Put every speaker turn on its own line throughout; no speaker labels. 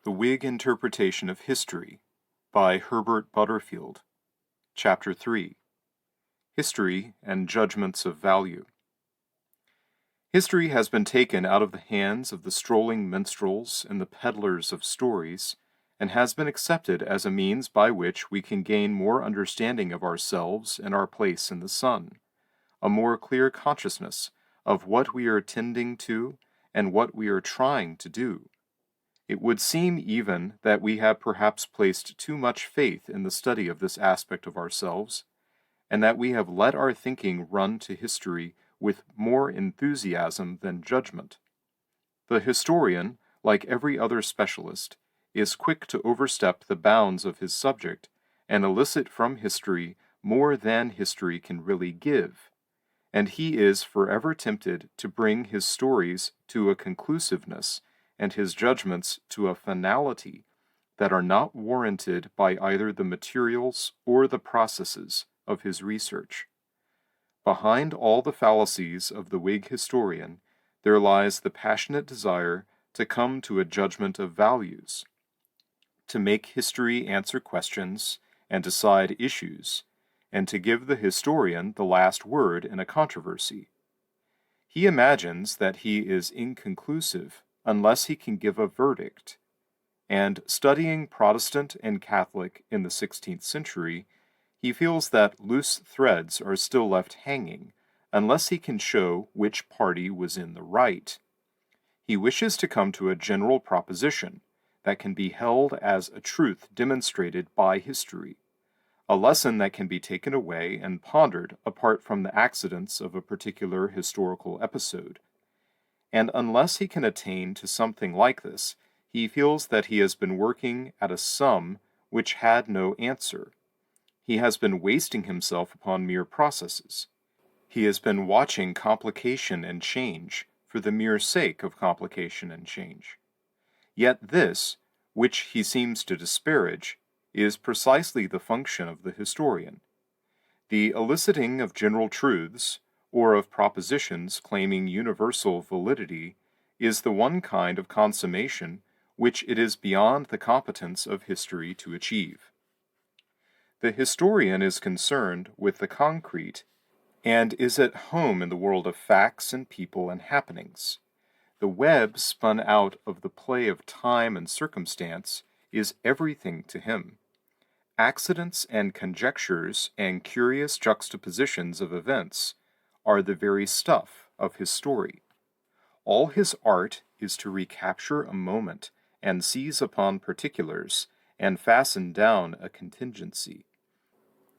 The Whig Interpretation of History by Herbert Butterfield. Chapter 3. History and Judgments of Value. History has been taken out of the hands of the strolling minstrels and the peddlers of stories, and has been accepted as a means by which we can gain more understanding of ourselves and our place in the sun, a more clear consciousness of what we are tending to and what we are trying to do. It would seem even that we have perhaps placed too much faith in the study of this aspect of ourselves, and that we have let our thinking run to history with more enthusiasm than judgment. The historian, like every other specialist, is quick to overstep the bounds of his subject and elicit from history more than history can really give, and he is forever tempted to bring his stories to a conclusiveness and his judgments to a finality that are not warranted by either the materials or the processes of his research. Behind all the fallacies of the Whig historian, there lies the passionate desire to come to a judgment of values, to make history answer questions and decide issues, and to give the historian the last word in a controversy. He imagines that he is inconclusive unless he can give a verdict, and studying Protestant and Catholic in the 16th century, he feels that loose threads are still left hanging unless he can show which party was in the right. He wishes to come to a general proposition that can be held as a truth demonstrated by history, a lesson that can be taken away and pondered apart from the accidents of a particular historical episode. And unless he can attain to something like this, he feels that he has been working at a sum which had no answer. He has been wasting himself upon mere processes. He has been watching complication and change for the mere sake of complication and change. Yet this, which he seems to disparage, is precisely the function of the historian. The eliciting of general truths, or of propositions claiming universal validity, is the one kind of consummation which it is beyond the competence of history to achieve. The historian is concerned with the concrete and is at home in the world of facts and people and happenings. The web spun out of the play of time and circumstance is everything to him. Accidents and conjectures and curious juxtapositions of events are the very stuff of his story. All his art is to recapture a moment and seize upon particulars and fasten down a contingency.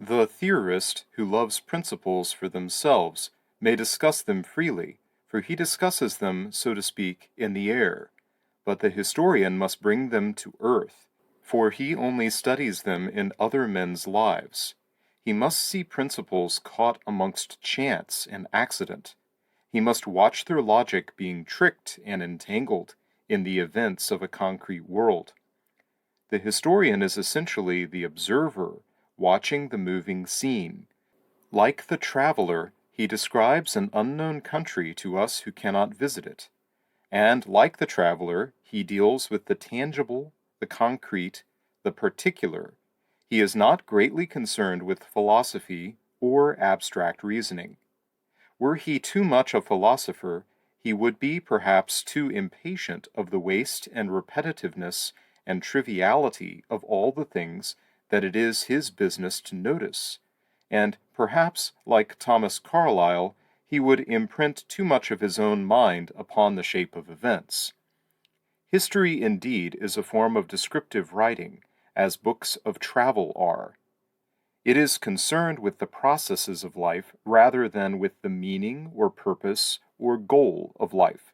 The theorist who loves principles for themselves may discuss them freely, for he discusses them, so to speak, in the air, but the historian must bring them to earth, for he only studies them in other men's lives. He must see principles caught amongst chance and accident. He must watch their logic being tricked and entangled in the events of a concrete world. The historian is essentially the observer, watching the moving scene. Like the traveler, he describes an unknown country to us who cannot visit it. And like the traveler, he deals with the tangible, the concrete, the particular. He is not greatly concerned with philosophy or abstract reasoning. Were he too much a philosopher, he would be perhaps too impatient of the waste and repetitiveness and triviality of all the things that it is his business to notice, and perhaps, like Thomas Carlyle, he would imprint too much of his own mind upon the shape of events. History, indeed, is a form of descriptive writing, as books of travel are. It is concerned with the processes of life rather than with the meaning or purpose or goal of life.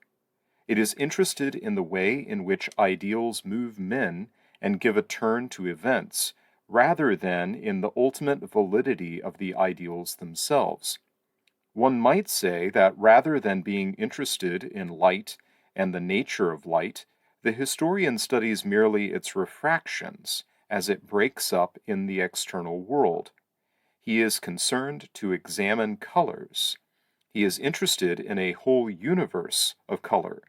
It is interested in the way in which ideals move men and give a turn to events, rather than in the ultimate validity of the ideals themselves. One might say that rather than being interested in light and the nature of light, the historian studies merely its refractions as it breaks up in the external world. He is concerned to examine colors. He is interested in a whole universe of color.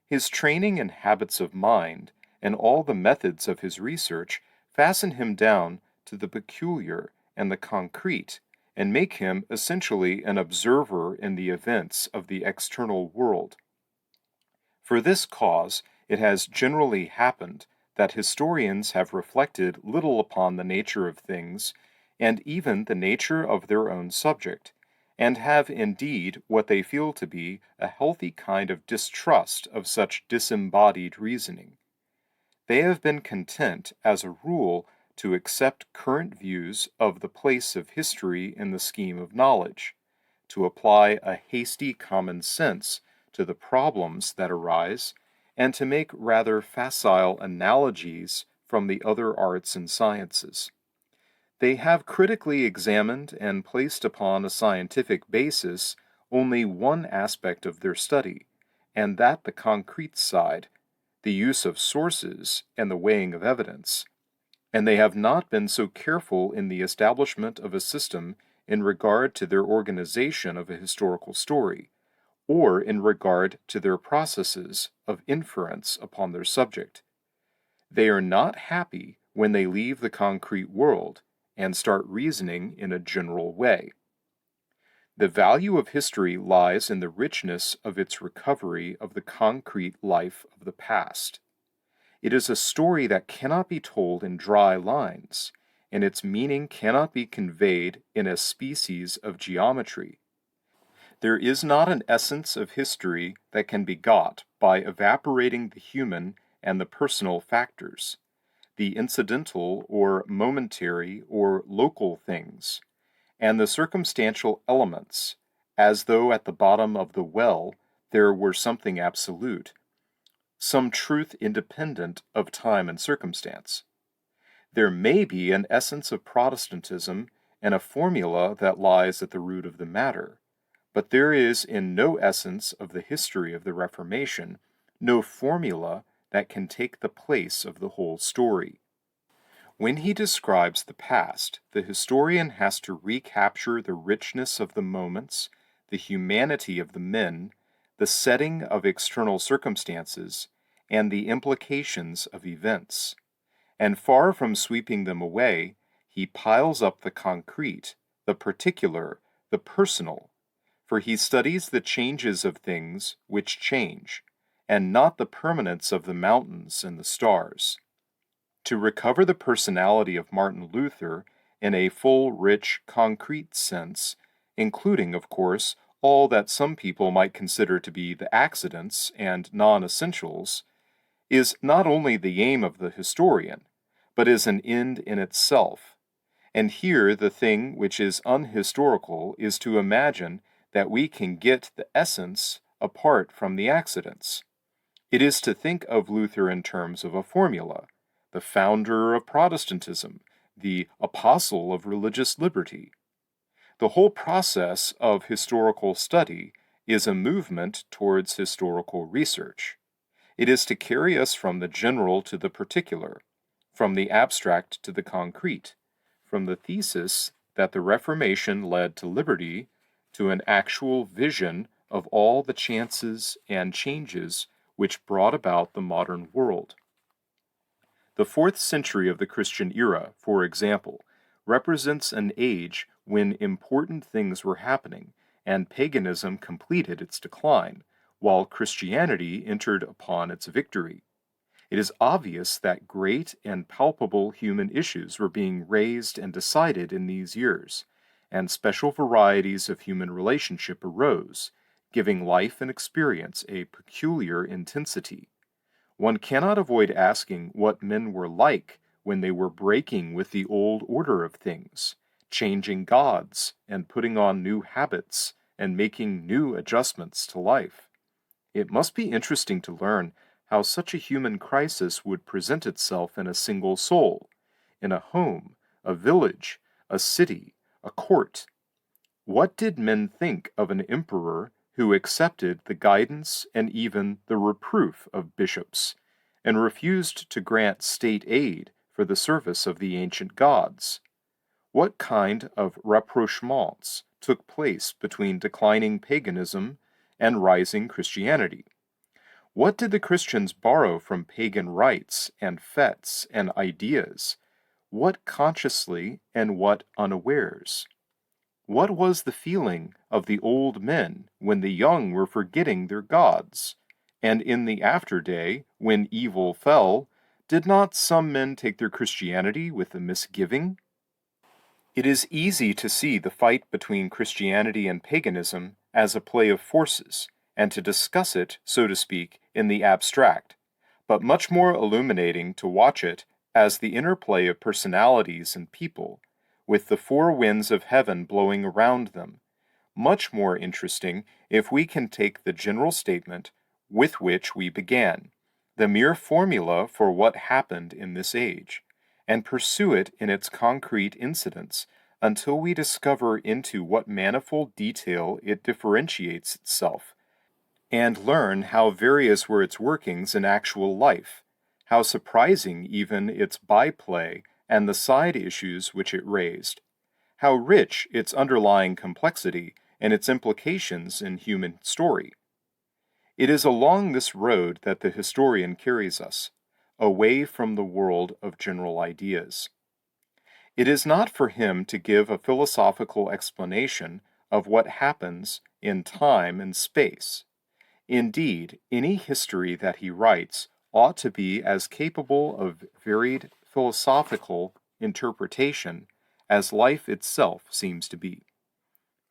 His training and habits of mind and all the methods of his research fasten him down to the peculiar and the concrete, and make him essentially an observer in the events of the external world. For this cause, it has generally happened that historians have reflected little upon the nature of things, and even the nature of their own subject, and have indeed what they feel to be a healthy kind of distrust of such disembodied reasoning. They have been content, as a rule, to accept current views of the place of history in the scheme of knowledge, to apply a hasty common sense to the problems that arise, and to make rather facile analogies from the other arts and sciences. They have critically examined and placed upon a scientific basis only one aspect of their study, and that the concrete side, the use of sources and the weighing of evidence, and they have not been so careful in the establishment of a system in regard to their organization of a historical story, or in regard to their processes of inference upon their subject. They are not happy when they leave the concrete world and start reasoning in a general way. The value of history lies in the richness of its recovery of the concrete life of the past. It is a story that cannot be told in dry lines, and its meaning cannot be conveyed in a species of geometry. There is not an essence of history that can be got by evaporating the human and the personal factors, the incidental or momentary or local things, and the circumstantial elements, as though at the bottom of the well there were something absolute, some truth independent of time and circumstance. There may be an essence of Protestantism and a formula that lies at the root of the matter, but there is in no essence of the history of the Reformation no formula that can take the place of the whole story. When he describes the past, the historian has to recapture the richness of the moments, the humanity of the men, the setting of external circumstances, and the implications of events. And far from sweeping them away, he piles up the concrete, the particular, the personal, for he studies the changes of things which change, and not the permanence of the mountains and the stars. To recover the personality of Martin Luther in a full, rich, concrete sense, including, of course, all that some people might consider to be the accidents and non-essentials, is not only the aim of the historian, but is an end in itself. And here the thing which is unhistorical is to imagine that we can get the essence apart from the accidents. It is to think of Luther in terms of a formula, the founder of Protestantism, the apostle of religious liberty. The whole process of historical study is a movement towards historical research. It is to carry us from the general to the particular, from the abstract to the concrete, from the thesis that the Reformation led to liberty to an actual vision of all the chances and changes which brought about the modern world. The 4th century of the Christian era, for example, represents an age when important things were happening and paganism completed its decline, while Christianity entered upon its victory. It is obvious that great and palpable human issues were being raised and decided in these years, and special varieties of human relationship arose, giving life and experience a peculiar intensity. One cannot avoid asking what men were like when they were breaking with the old order of things, changing gods and putting on new habits and making new adjustments to life. It must be interesting to learn how such a human crisis would present itself in a single soul, in a home, a village, a city, a court. What did men think of an emperor who accepted the guidance and even the reproof of bishops, and refused to grant state aid for the service of the ancient gods? What kind of rapprochements took place between declining paganism and rising Christianity? What did the Christians borrow from pagan rites and fetes and ideas? What consciously and what unawares? What was the feeling of the old men when the young were forgetting their gods? And in the after day, when evil fell, did not some men take their Christianity with a misgiving? It is easy to see the fight between Christianity and paganism as a play of forces, and to discuss it, so to speak, in the abstract, but much more illuminating to watch it as the interplay of personalities and people, with the four winds of heaven blowing around them. Much more interesting if we can take the general statement with which we began, the mere formula for what happened in this age, and pursue it in its concrete incidents until we discover into what manifold detail it differentiates itself, and learn how various were its workings in actual life, how surprising even its byplay and the side issues which it raised, how rich its underlying complexity and its implications in human story. It is along this road that the historian carries us, away from the world of general ideas. It is not for him to give a philosophical explanation of what happens in time and space. Indeed, any history that he writes ought to be as capable of varied philosophical interpretation as life itself seems to be.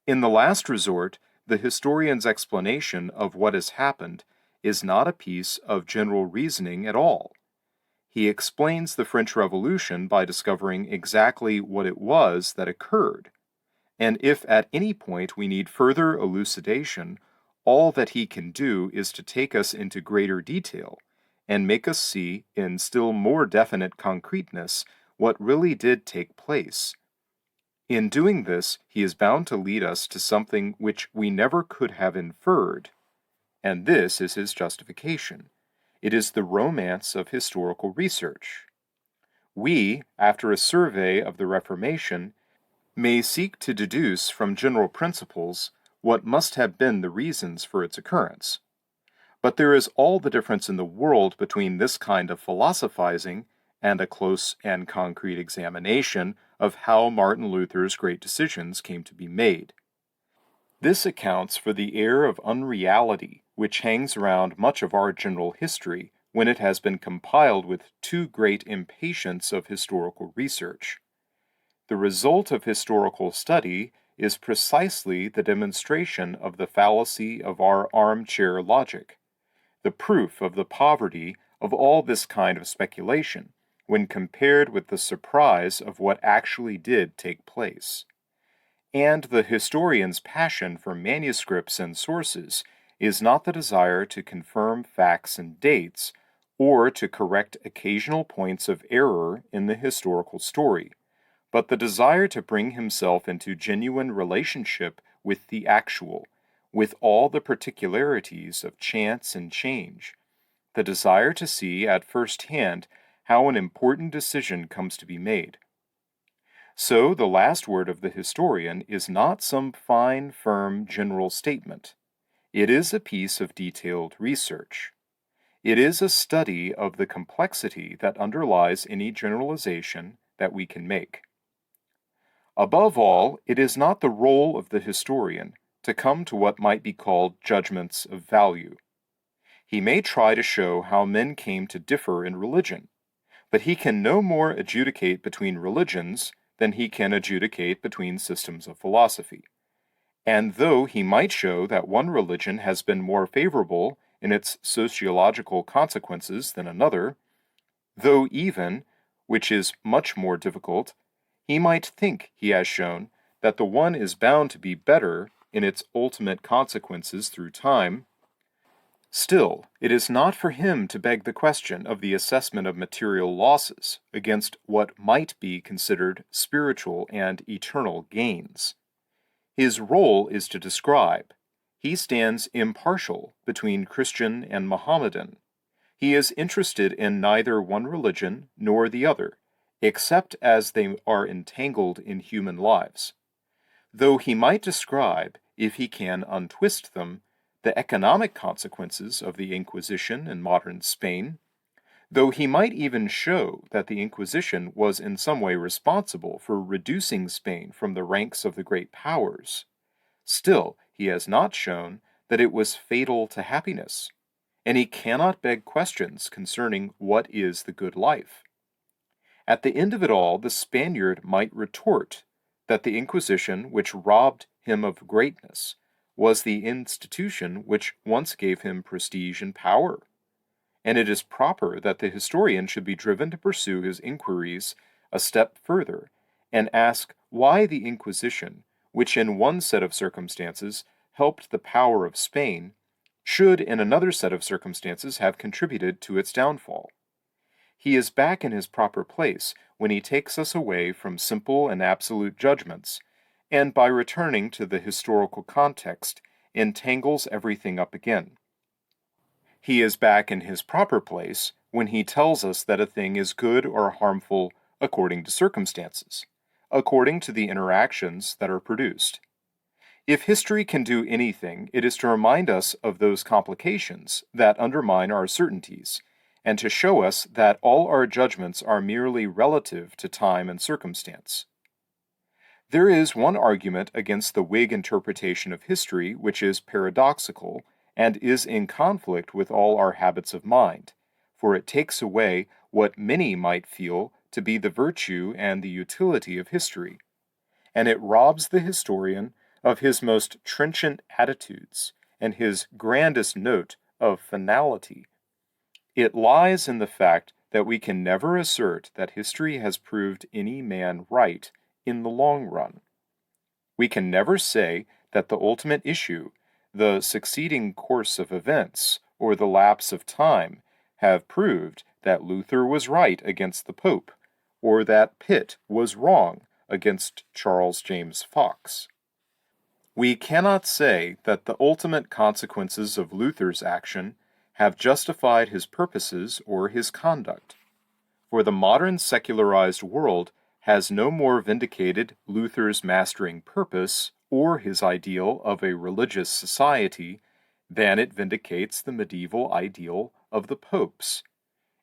In the last resort, the historian's explanation of what has happened is not a piece of general reasoning at all. He explains the French Revolution by discovering exactly what it was that occurred, and if at any point we need further elucidation, all that he can do is to take us into greater detail and make us see in still more definite concreteness what really did take place. In doing this, he is bound to lead us to something which we never could have inferred, and this is his justification. It is the romance of historical research. We, after a survey of the Reformation, may seek to deduce from general principles what must have been the reasons for its occurrence. But there is all the difference in the world between this kind of philosophizing and a close and concrete examination of how Martin Luther's great decisions came to be made. This accounts for the air of unreality which hangs around much of our general history when it has been compiled with too great impatience of historical research. The result of historical study is precisely the demonstration of the fallacy of our armchair logic, the proof of the poverty of all this kind of speculation, when compared with the surprise of what actually did take place. And the historian's passion for manuscripts and sources is not the desire to confirm facts and dates, or to correct occasional points of error in the historical story, but the desire to bring himself into genuine relationship with the actual, with all the particularities of chance and change, the desire to see at first hand how an important decision comes to be made. So the last word of the historian is not some fine, firm, general statement. It is a piece of detailed research. It is a study of the complexity that underlies any generalization that we can make. Above all, it is not the role of the historian to come to what might be called judgments of value. He may try to show how men came to differ in religion, but he can no more adjudicate between religions than he can adjudicate between systems of philosophy. And though he might show that one religion has been more favorable in its sociological consequences than another, though even, which is much more difficult, he might think he has shown that the one is bound to be better in its ultimate consequences through time, still, it is not for him to beg the question of the assessment of material losses against what might be considered spiritual and eternal gains. His role is to describe. He stands impartial between Christian and Mohammedan. He is interested in neither one religion nor the other, except as they are entangled in human lives. Though he might describe, if he can untwist them, the economic consequences of the Inquisition in modern Spain, though he might even show that the Inquisition was in some way responsible for reducing Spain from the ranks of the great powers. Still, he has not shown that it was fatal to happiness, and he cannot beg questions concerning what is the good life. At the end of it all, the Spaniard might retort that the Inquisition, which robbed him of greatness, was the institution which once gave him prestige and power, and it is proper that the historian should be driven to pursue his inquiries a step further and ask why the Inquisition, which in one set of circumstances helped the power of Spain, should in another set of circumstances have contributed to its downfall. He is back in his proper place when he takes us away from simple and absolute judgments, and by returning to the historical context, entangles everything up again. He is back in his proper place when he tells us that a thing is good or harmful according to circumstances, according to the interactions that are produced. If history can do anything, it is to remind us of those complications that undermine our certainties, and to show us that all our judgments are merely relative to time and circumstance. There is one argument against the Whig interpretation of history which is paradoxical and is in conflict with all our habits of mind, for it takes away what many might feel to be the virtue and the utility of history, and it robs the historian of his most trenchant attitudes and his grandest note of finality. It lies in the fact that we can never assert that history has proved any man right in the long run. We can never say that the ultimate issue, the succeeding course of events, or the lapse of time, have proved that Luther was right against the Pope, or that Pitt was wrong against Charles James Fox. We cannot say that the ultimate consequences of Luther's action have justified his purposes or his conduct, for the modern secularized world has no more vindicated Luther's mastering purpose or his ideal of a religious society than it vindicates the medieval ideal of the popes.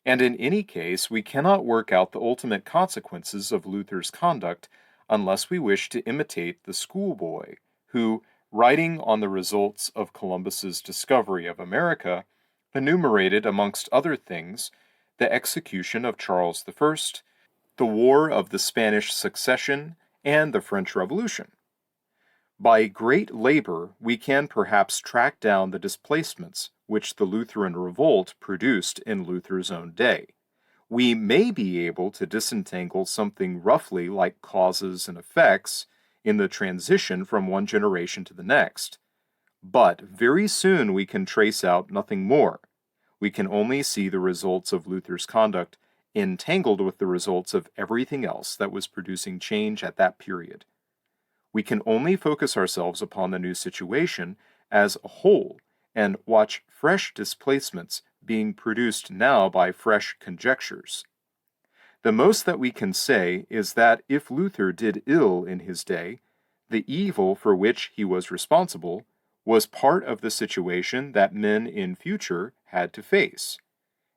And in any case, we cannot work out the ultimate consequences of Luther's conduct unless we wish to imitate the schoolboy who, writing on the results of Columbus's discovery of America, enumerated, amongst other things, the execution of Charles I, the War of the Spanish Succession, and the French Revolution. By great labor, we can perhaps track down the displacements which the Lutheran revolt produced in Luther's own day. We may be able to disentangle something roughly like causes and effects in the transition from one generation to the next, but very soon we can trace out nothing more. We can only see the results of Luther's conduct entangled with the results of everything else that was producing change at that period. We can only focus ourselves upon the new situation as a whole and watch fresh displacements being produced now by fresh conjectures. The most that we can say is that if Luther did ill in his day, the evil for which he was responsible was part of the situation that men in future had to face,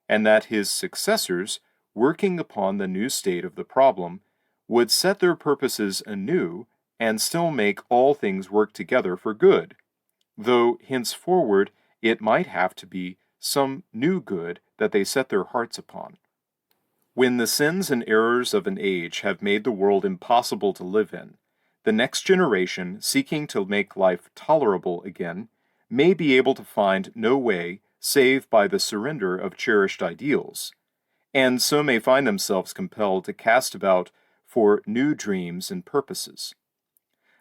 and that his successors, working upon the new state of the problem, would set their purposes anew and still make all things work together for good, though henceforward it might have to be some new good that they set their hearts upon. When the sins and errors of an age have made the world impossible to live in, the next generation, seeking to make life tolerable again, may be able to find no way save by the surrender of cherished ideals, and so may find themselves compelled to cast about for new dreams and purposes.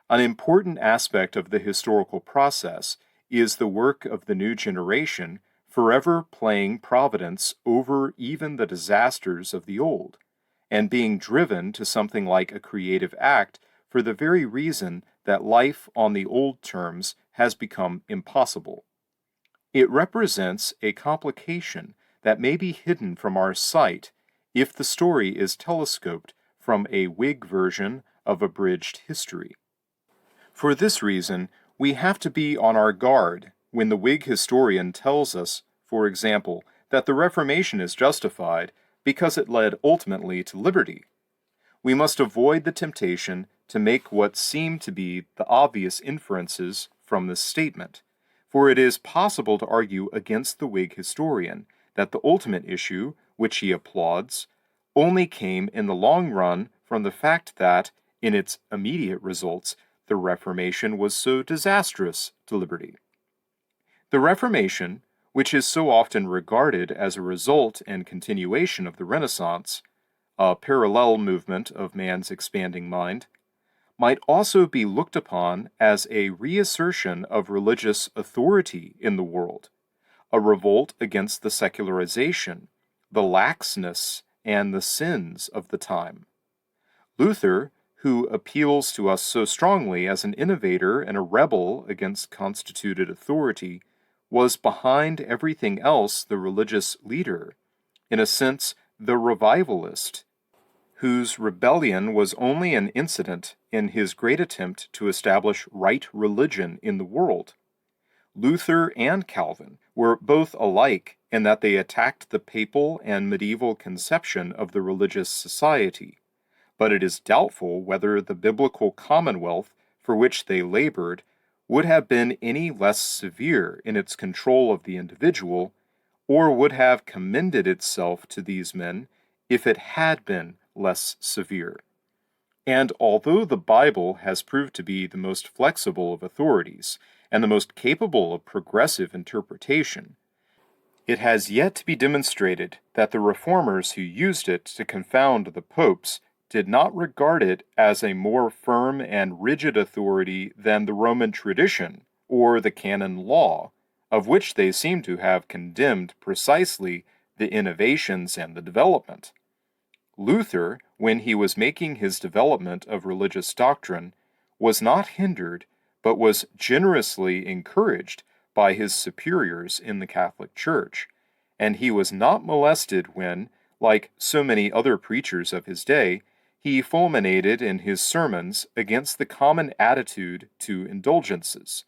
An important aspect of the historical process is the work of the new generation forever playing Providence over even the disasters of the old, and being driven to something like a creative act for the very reason that life on the old terms has become impossible. It represents a complication that may be hidden from our sight if the story is telescoped from a Whig version of abridged history. For this reason, we have to be on our guard when the Whig historian tells us, for example, that the Reformation is justified because it led ultimately to liberty. We must avoid the temptation to make what seem to be the obvious inferences from this statement, for it is possible to argue against the Whig historian that the ultimate issue, which he applauds, only came in the long run from the fact that, in its immediate results, the Reformation was so disastrous to liberty. The Reformation, which is so often regarded as a result and continuation of the Renaissance, a parallel movement of man's expanding mind, might also be looked upon as a reassertion of religious authority in the world, a revolt against the secularization, the laxness, and the sins of the time. Luther, who appeals to us so strongly as an innovator and a rebel against constituted authority, was behind everything else the religious leader, in a sense the revivalist, whose rebellion was only an incident in his great attempt to establish right religion in the world. Luther and Calvin were both alike in that they attacked the papal and medieval conception of the religious society, but it is doubtful whether the biblical commonwealth for which they labored would have been any less severe in its control of the individual, or would have commended itself to these men if it had been less severe. And although the Bible has proved to be the most flexible of authorities and the most capable of progressive interpretation, it has yet to be demonstrated that the reformers who used it to confound the popes did not regard it as a more firm and rigid authority than the Roman tradition or the canon law, of which they seem to have condemned precisely the innovations and the development. Luther, when he was making his development of religious doctrine, was not hindered, but was generously encouraged by his superiors in the Catholic Church, and he was not molested when, like so many other preachers of his day, he fulminated in his sermons against the common attitude to indulgences.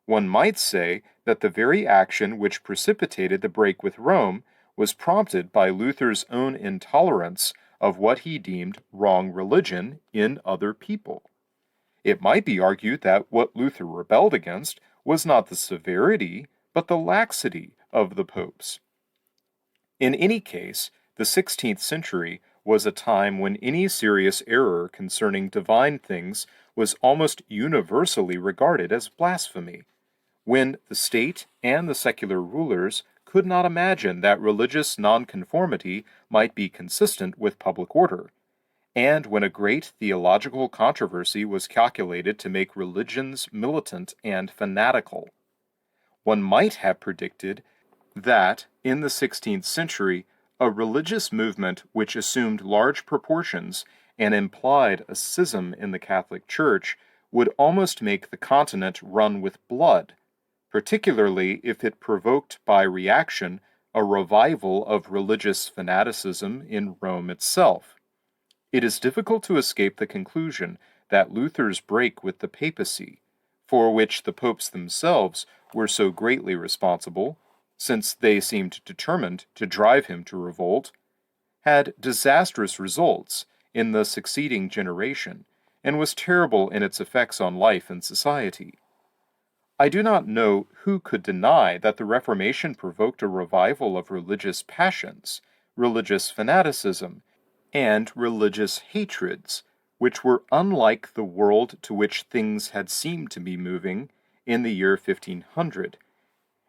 One might say that the very action which precipitated the break with Rome was prompted by Luther's own intolerance of what he deemed wrong religion in other people. It might be argued that what Luther rebelled against was not the severity, but the laxity of the popes. In any case, the 16th century was a time when any serious error concerning divine things was almost universally regarded as blasphemy, when the state and the secular rulers could not imagine that religious nonconformity might be consistent with public order, and when a great theological controversy was calculated to make religions militant and fanatical. One might have predicted that, in the 16th century, a religious movement which assumed large proportions and implied a schism in the Catholic Church would almost make the continent run with blood, particularly if it provoked by reaction a revival of religious fanaticism in Rome itself. It is difficult to escape the conclusion that Luther's break with the papacy, for which the popes themselves were so greatly responsible, since they seemed determined to drive him to revolt, had disastrous results in the succeeding generation, and was terrible in its effects on life and society. I do not know who could deny that the Reformation provoked a revival of religious passions, religious fanaticism, and religious hatreds, which were unlike the world to which things had seemed to be moving in the year 1500.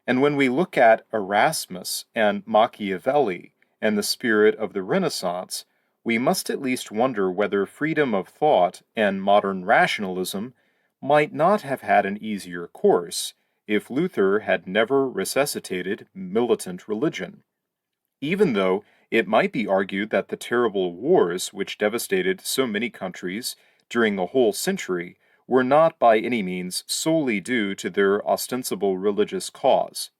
And when we look at Erasmus and Machiavelli and the spirit of the Renaissance, we must at least wonder whether freedom of thought and modern rationalism might not have had an easier course if Luther had never resuscitated militant religion. Even though it might be argued that the terrible wars which devastated so many countries during a whole century were not by any means solely due to their ostensible religious cause,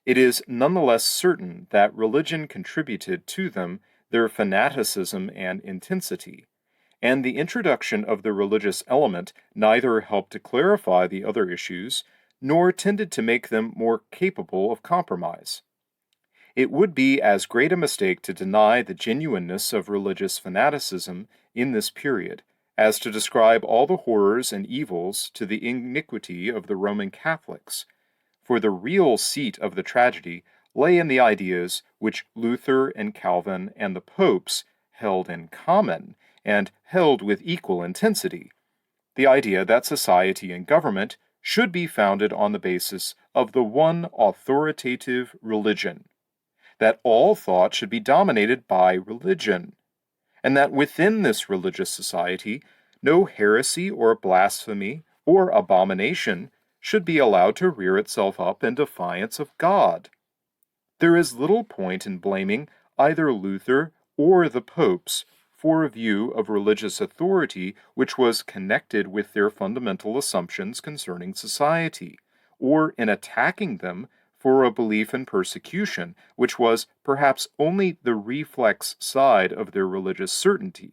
it is nonetheless certain that religion contributed to them their fanaticism and intensity, and the introduction of the religious element neither helped to clarify the other issues nor tended to make them more capable of compromise. It would be as great a mistake to deny the genuineness of religious fanaticism in this period as to describe all the horrors and evils to the iniquity of the Roman Catholics, for the real seat of the tragedy lay in the ideas which Luther and Calvin and the popes held in common, and held with equal intensity: the idea that society and government should be founded on the basis of the one authoritative religion, that all thought should be dominated by religion, and that within this religious society no heresy or blasphemy or abomination should be allowed to rear itself up in defiance of God. There is little point in blaming either Luther or the popes for a view of religious authority which was connected with their fundamental assumptions concerning society, or in attacking them for a belief in persecution which was perhaps only the reflex side of their religious certainty.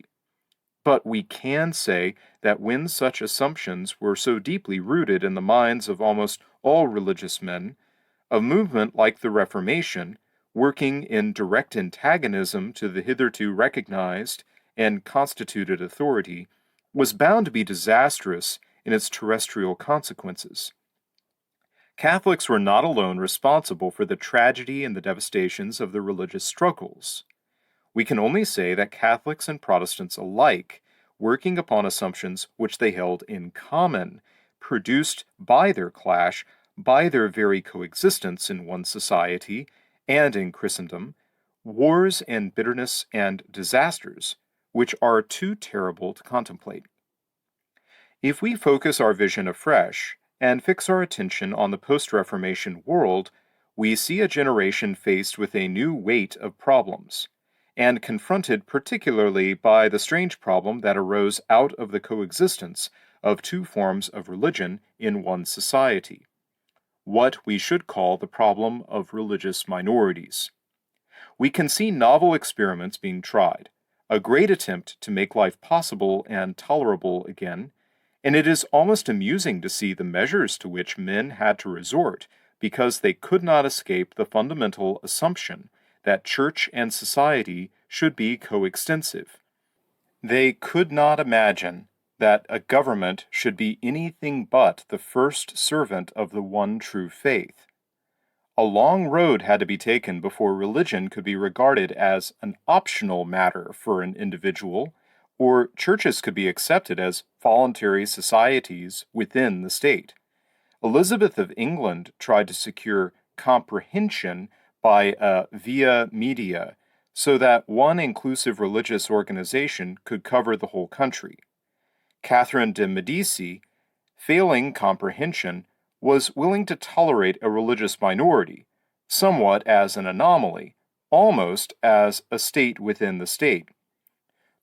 But we can say that when such assumptions were so deeply rooted in the minds of almost all religious men, a movement like the Reformation, working in direct antagonism to the hitherto recognized and constituted authority, was bound to be disastrous in its terrestrial consequences. Catholics were not alone responsible for the tragedy and the devastations of the religious struggles. We can only say that Catholics and Protestants alike, working upon assumptions which they held in common, produced by their clash, by their very coexistence in one society and in Christendom, wars and bitterness and disasters which are too terrible to contemplate. If we focus our vision afresh and fix our attention on the post-Reformation world, we see a generation faced with a new weight of problems, and confronted particularly by the strange problem that arose out of the coexistence of two forms of religion in one society, what we should call the problem of religious minorities. We can see novel experiments being tried, a great attempt to make life possible and tolerable again, and it is almost amusing to see the measures to which men had to resort because they could not escape the fundamental assumption that church and society should be coextensive. They could not imagine that a government should be anything but the first servant of the one true faith. A long road had to be taken before religion could be regarded as an optional matter for an individual, or churches could be accepted as voluntary societies within the state. Elizabeth of England tried to secure comprehension by a via media, so that one inclusive religious organization could cover the whole country. Catherine de' Medici, failing comprehension, was willing to tolerate a religious minority, somewhat as an anomaly, almost as a state within the state.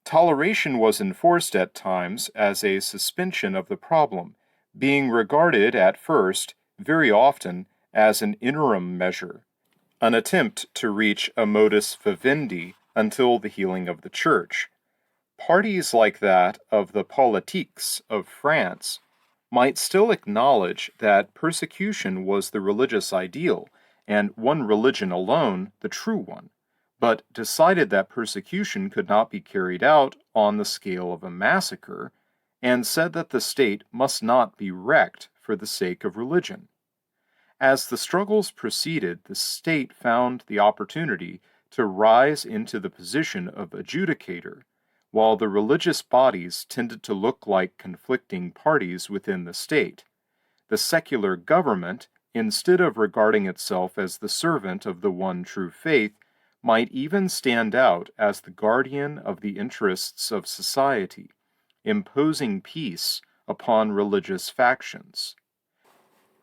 Toleration was enforced at times as a suspension of the problem, being regarded at first, very often, as an interim measure, an attempt to reach a modus vivendi until the healing of the Church. Parties like that of the Politiques of France might still acknowledge that persecution was the religious ideal, and one religion alone the true one, but decided that persecution could not be carried out on the scale of a massacre, and said that the state must not be wrecked for the sake of religion. As the struggles proceeded, the state found the opportunity to rise into the position of adjudicator, while the religious bodies tended to look like conflicting parties within the state. The secular government, instead of regarding itself as the servant of the one true faith, might even stand out as the guardian of the interests of society, imposing peace upon religious factions.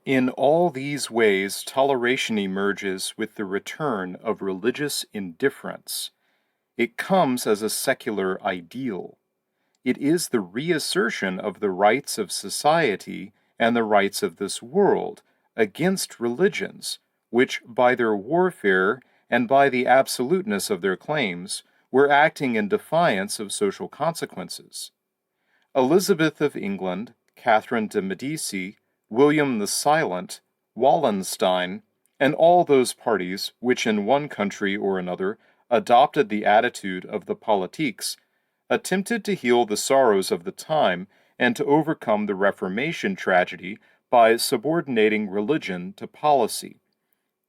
In all these ways, toleration emerges with the return of religious indifference. It comes as a secular ideal. It is the reassertion of the rights of society and the rights of this world against religions, which by their warfare and by the absoluteness of their claims were acting in defiance of social consequences. Elizabeth of England, Catherine de' Medici, William the Silent, Wallenstein, and all those parties which in one country or another adopted the attitude of the politiques, attempted to heal the sorrows of the time and to overcome the Reformation tragedy by subordinating religion to policy.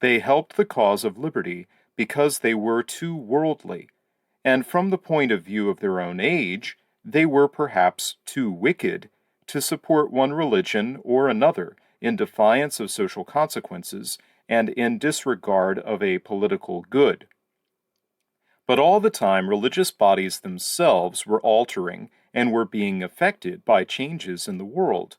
They helped the cause of liberty because they were too worldly, and from the point of view of their own age, they were perhaps too wicked to support one religion or another in defiance of social consequences and in disregard of a political good. But all the time, religious bodies themselves were altering and were being affected by changes in the world.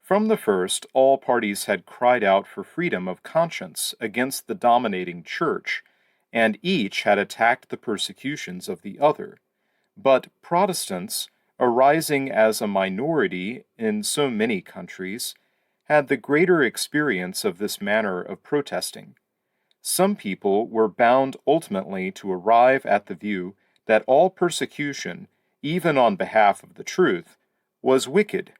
From the first, all parties had cried out for freedom of conscience against the dominating church, and each had attacked the persecutions of the other. But Protestants, arising as a minority in so many countries, had the greater experience of this manner of protesting. Some people were bound ultimately to arrive at the view that all persecution, even on behalf of the truth, was wicked.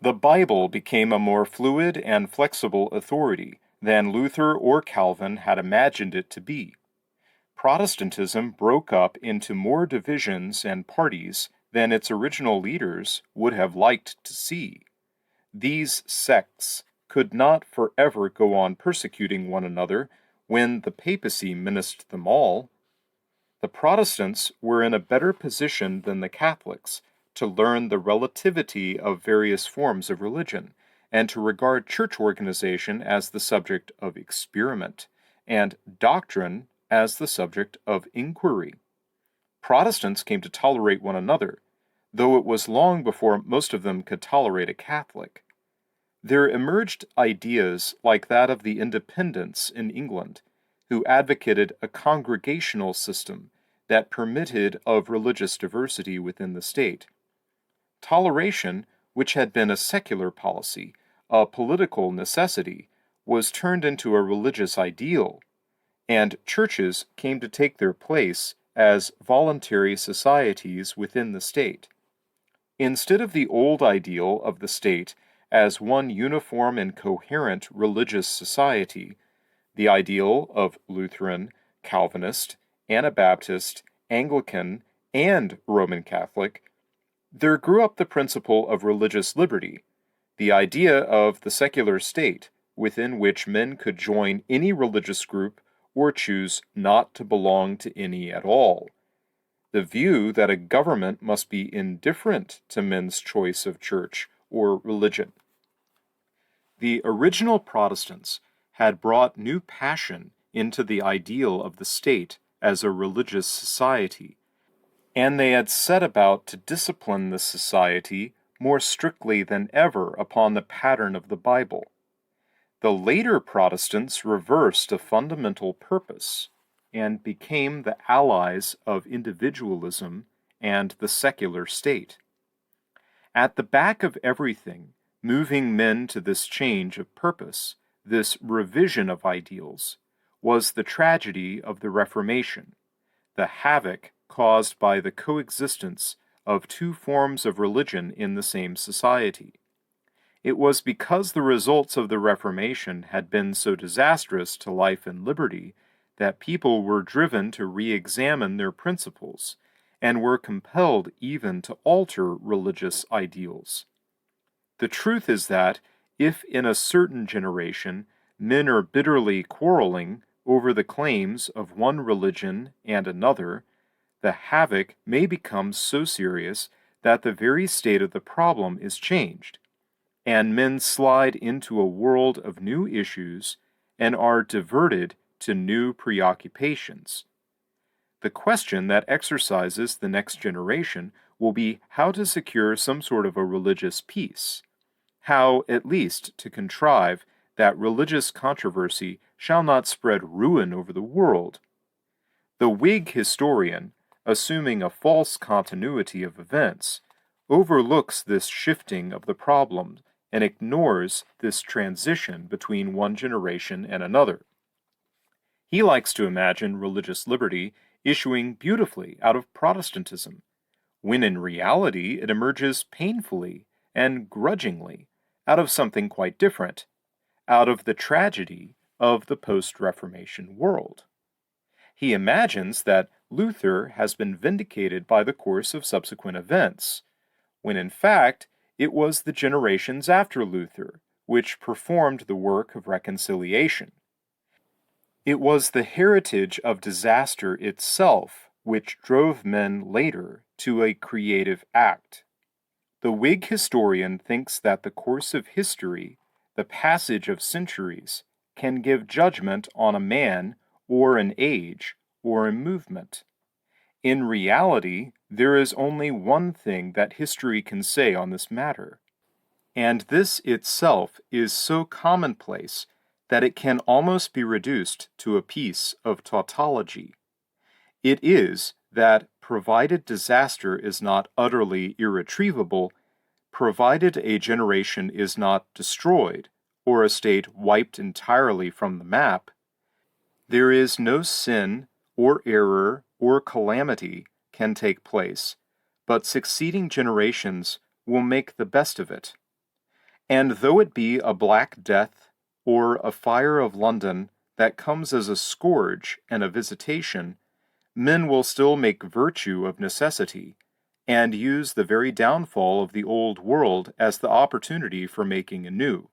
The Bible became a more fluid and flexible authority than Luther or Calvin had imagined it to be. Protestantism broke up into more divisions and parties than its original leaders would have liked to see. These sects could not forever go on persecuting one another when the papacy menaced them all. The Protestants were in a better position than the Catholics to learn the relativity of various forms of religion, and to regard church organization as the subject of experiment, and doctrine as the subject of inquiry. Protestants came to tolerate one another, though it was long before most of them could tolerate a Catholic. There emerged ideas like that of the Independents in England, who advocated a congregational system that permitted of religious diversity within the state. Toleration, which had been a secular policy, a political necessity, was turned into a religious ideal, and churches came to take their place as voluntary societies within the state. Instead of the old ideal of the state as one uniform and coherent religious society, the ideal of Lutheran, Calvinist, Anabaptist, Anglican, and Roman Catholic, there grew up the principle of religious liberty, the idea of the secular state, within which men could join any religious group or choose not to belong to any at all. The view that a government must be indifferent to men's choice of church or religion. The original Protestants had brought new passion into the ideal of the state as a religious society, and they had set about to discipline the society more strictly than ever upon the pattern of the Bible. The later Protestants reversed a fundamental purpose and became the allies of individualism and the secular state. At the back of everything, moving men to this change of purpose, this revision of ideals, was the tragedy of the Reformation, the havoc caused by the coexistence of two forms of religion in the same society. It was because the results of the Reformation had been so disastrous to life and liberty that people were driven to re-examine their principles, and were compelled even to alter religious ideals. The truth is that, if in a certain generation men are bitterly quarreling over the claims of one religion and another, the havoc may become so serious that the very state of the problem is changed, and men slide into a world of new issues and are diverted to new preoccupations. The question that exercises the next generation will be how to secure some sort of a religious peace, how, at least, to contrive that religious controversy shall not spread ruin over the world. The Whig historian, assuming a false continuity of events, overlooks this shifting of the problem and ignores this transition between one generation and another. He likes to imagine religious liberty issuing beautifully out of Protestantism, when in reality it emerges painfully and grudgingly out of something quite different, out of the tragedy of the post-Reformation world. He imagines that Luther has been vindicated by the course of subsequent events, when in fact it was the generations after Luther which performed the work of reconciliation. It was the heritage of disaster itself which drove men later to a creative act. The Whig historian thinks that the course of history, the passage of centuries, can give judgment on a man or an age or a movement. In reality, there is only one thing that history can say on this matter, and this itself is so commonplace that it can almost be reduced to a piece of tautology. It is that provided disaster is not utterly irretrievable, provided a generation is not destroyed or a state wiped entirely from the map, there is no sin or error or calamity can take place, but succeeding generations will make the best of it. And though it be a Black Death or a fire of London that comes as a scourge and a visitation, men will still make virtue of necessity, and use the very downfall of the old world as the opportunity for making a new,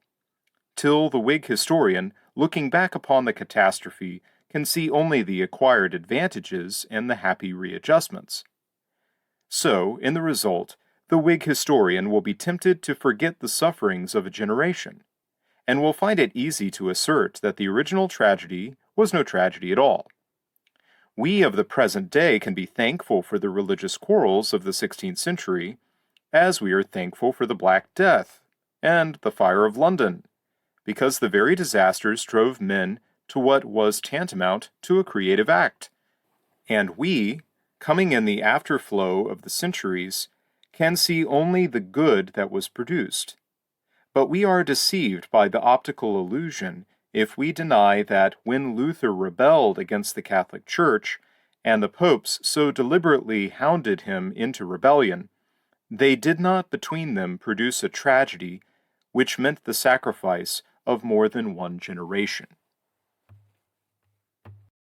till the Whig historian, looking back upon the catastrophe, can see only the acquired advantages and the happy readjustments. So, in the result, the Whig historian will be tempted to forget the sufferings of a generation, and will find it easy to assert that the original tragedy was no tragedy at all. We of the present day can be thankful for the religious quarrels of the 16th century, as we are thankful for the Black Death and the Fire of London, because the very disasters drove men to what was tantamount to a creative act. And we, coming in the afterflow of the centuries, can see only the good that was produced. But we are deceived by the optical illusion if we deny that when Luther rebelled against the Catholic Church, and the popes so deliberately hounded him into rebellion, they did not between them produce a tragedy which meant the sacrifice of more than one generation.